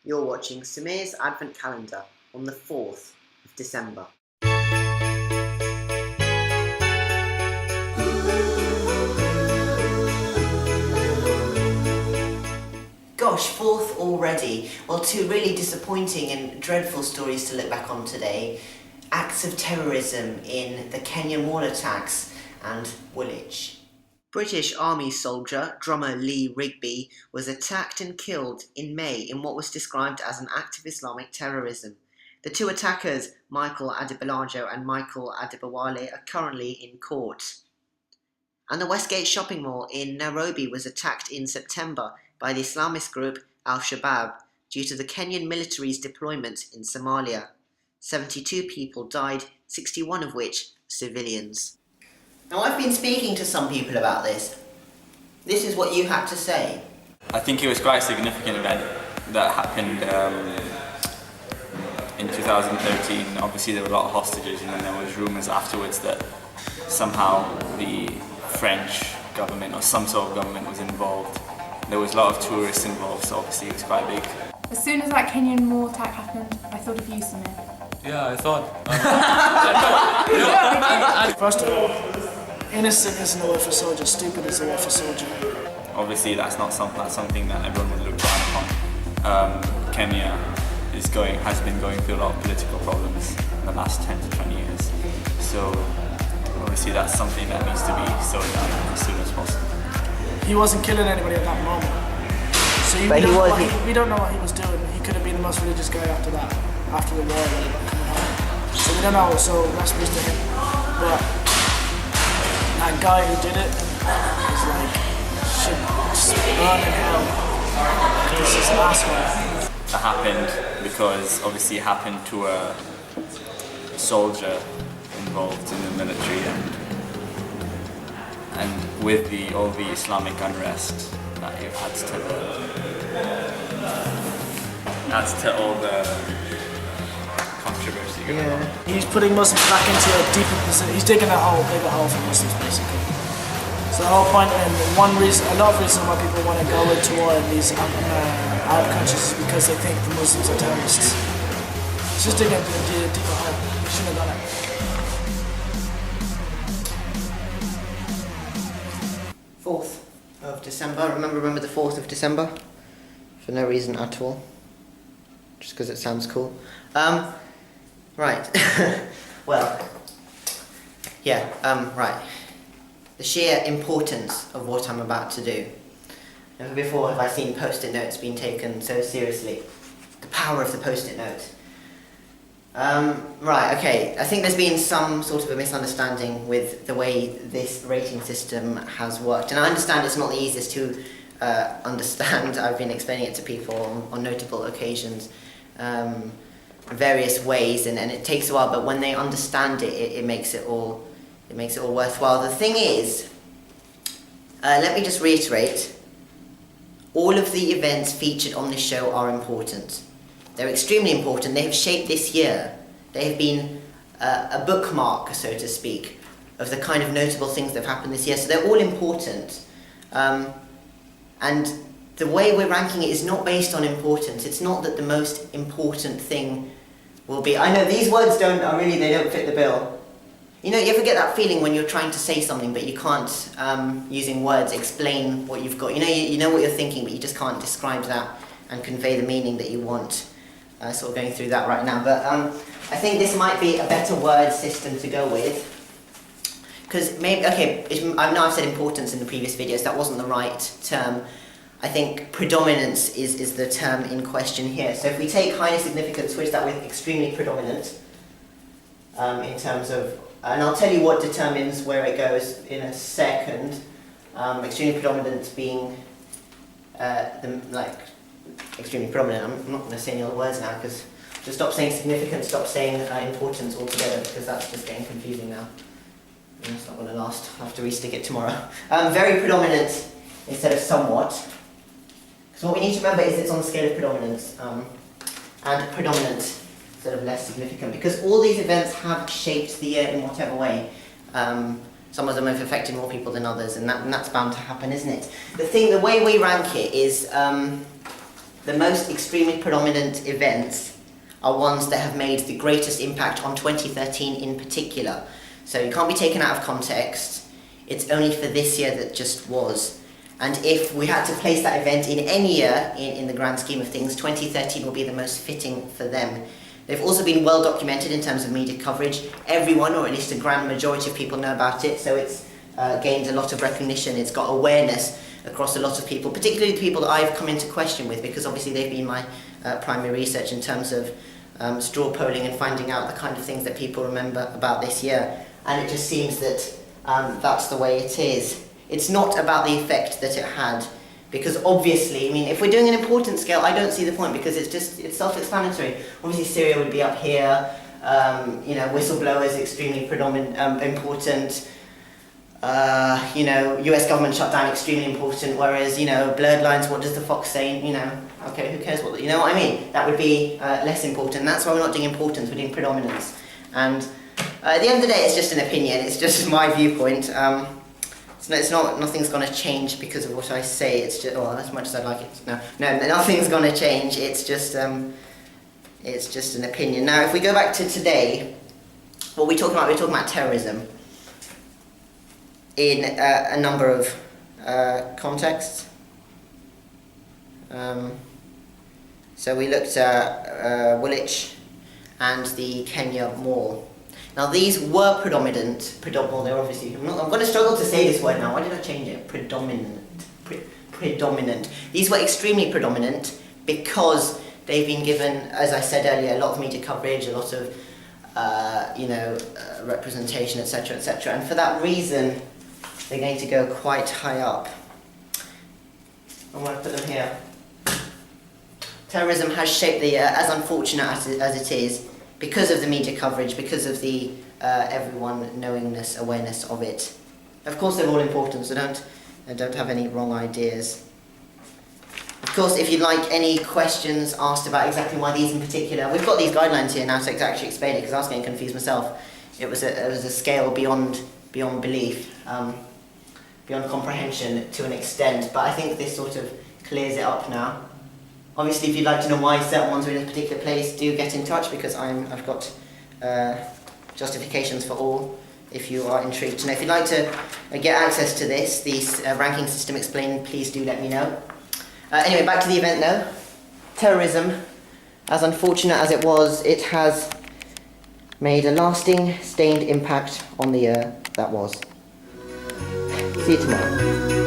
You're watching Samir's Advent Calendar on the 4th of December. Gosh, 4th already. Well, two really disappointing and dreadful stories to look back on today. Acts of terrorism in the Kenya mall attacks and Woolwich. British Army soldier, drummer Lee Rigby, was attacked and killed in May in what was described as an act of Islamic terrorism. The two attackers, Michael Adebolajo and Michael Adebowale, are currently in court. And the Westgate shopping mall in Nairobi was attacked in September by the Islamist group Al-Shabaab due to the Kenyan military's deployment in Somalia. 72 people died, 61 of which civilians. Now, I've been speaking to some people about this. This is what you had to say. I think it was quite a significant event that happened in 2013. Obviously, there were a lot of hostages, and then there was rumours afterwards that somehow the French government or some sort of government was involved. There was a lot of tourists involved, so obviously it was quite big. As soon as that Kenyan mall attack happened, I thought of you, Samir. Yeah, I thought. First of all, innocent isn't the word for soldier, stupid is the word for soldier. Obviously, that's something that everyone would look down upon. Kenya has been going through a lot of political problems in the last 10 to 20 years. So obviously, that's something that needs to be sorted out as soon as possible. He wasn't killing anybody at that moment. So we don't know what he was doing. He could have been the most religious guy after that, after the war, coming home. So we don't know, so that's news to him. But that guy who did it is like, should just burn in hell. This is the last one. That happened because obviously it happened to a soldier involved in the military, and with all the Islamic unrest that it adds to all the controversy going on. He's putting Muslims back into a deeper position. He's digging a bigger hole for Muslims, basically. So the whole point, and a lot of reason why people want to go into war in these Arab countries is because they think the Muslims are terrorists. It's just digging a deeper hole. He shouldn't have done it. 4th of December. Remember the 4th of December? For no reason at all. Just because it sounds cool. Right. Well, yeah, right. The sheer importance of what I'm about to do. Never before have I seen post-it notes being taken so seriously. The power of the post-it note. Right, okay. I think there's been some sort of a misunderstanding with the way this rating system has worked. And I understand it's not the easiest to understand. I've been explaining it to people on notable occasions, various ways, and it takes a while, but when they understand it, it makes it all worthwhile. The thing is, let me just reiterate, all of the events featured on this show are important. They're extremely important. They have shaped this year. They have been a bookmark, so to speak, of the kind of notable things that have happened this year. So they're all important. And the way we're ranking it is not based on importance. It's not that the most important thing will be... I know these words they don't fit the bill. You know, you ever get that feeling when you're trying to say something but you can't, using words, explain what you've got. You know what you're thinking, but you just can't describe that and convey the meaning that you want. Sort of going through that right now, but I think this might be a better word system to go with, because maybe, I know I've said importance in the previous videos, that wasn't the right term. I think predominance is the term in question here. So if we take highly significant, switch that with extremely predominant, in terms of, and I'll tell you what determines where it goes in a second, extremely predominant being extremely prominent. I'm not going to say any other words now, because just stop saying significant, stop saying importance altogether, because that's just getting confusing now. And it's not going to last. I'll have to restick it tomorrow. Very predominant instead of somewhat. Because what we need to remember is it's on the scale of predominance, and predominant instead of less significant, because all these events have shaped the year in whatever way. Some of them have affected more people than others, and that's bound to happen, isn't it? The way we rank it is the most extremely predominant events are ones that have made the greatest impact on 2013 in particular. So you can't be taken out of context. It's only for this year that just was. And if we had to place that event in any year, in the grand scheme of things, 2013 will be the most fitting for them. They've also been well documented in terms of media coverage. Everyone, or at least a grand majority of people, know about it, so it's gained a lot of recognition. It's got awareness across a lot of people, particularly the people that I've come into question with, because obviously they've been my primary research in terms of straw polling and finding out the kind of things that people remember about this year. And it just seems that that's the way it is. It's not about the effect that it had, because obviously, I mean, if we're doing an importance scale, I don't see the point, because it's self-explanatory. Obviously Syria would be up here, you know, whistleblowers extremely important, you know, US government shutdown extremely important, whereas, you know, blurred lines, what does the fox say, you know, okay, who cares what, you know what I mean? That would be less important. That's why we're not doing importance, we're doing predominance. And at the end of the day, it's just an opinion, it's just my viewpoint. It's not, nothing's going to change because of what I say, it's just, well, as much as I'd like it, no, nothing's going to change, it's just an opinion. Now, if we go back to today, what we're talking about terrorism in a number of contexts. So we looked at Woolwich and the Kenya Mall. Now these were predominant, well, they're obviously, I'm going to struggle to say this word now, why did I change it? Predominant. These were extremely predominant because they've been given, as I said earlier, a lot of media coverage, a lot of, you know, representation, etc., etc. And for that reason, they're going to go quite high up. I'm going to put them here. Terrorism has shaped the year, as unfortunate as it is, because of the media coverage, because of the everyone knowingness, awareness of it. Of course, they're all important, so don't have any wrong ideas. Of course, if you'd like any questions asked about exactly why these in particular, we've got these guidelines here now to actually explain it, because I was getting confused myself. It was a scale beyond belief, beyond comprehension to an extent, but I think this sort of clears it up now. Obviously, if you'd like to know why certain ones are in a particular place, do get in touch, because I've got justifications for all, if you are intrigued to know. If you'd like to get access to this ranking system explained, please do let me know. Anyway, back to the event now. Terrorism, as unfortunate as it was, it has made a lasting, stained impact on the year that was. See you tomorrow.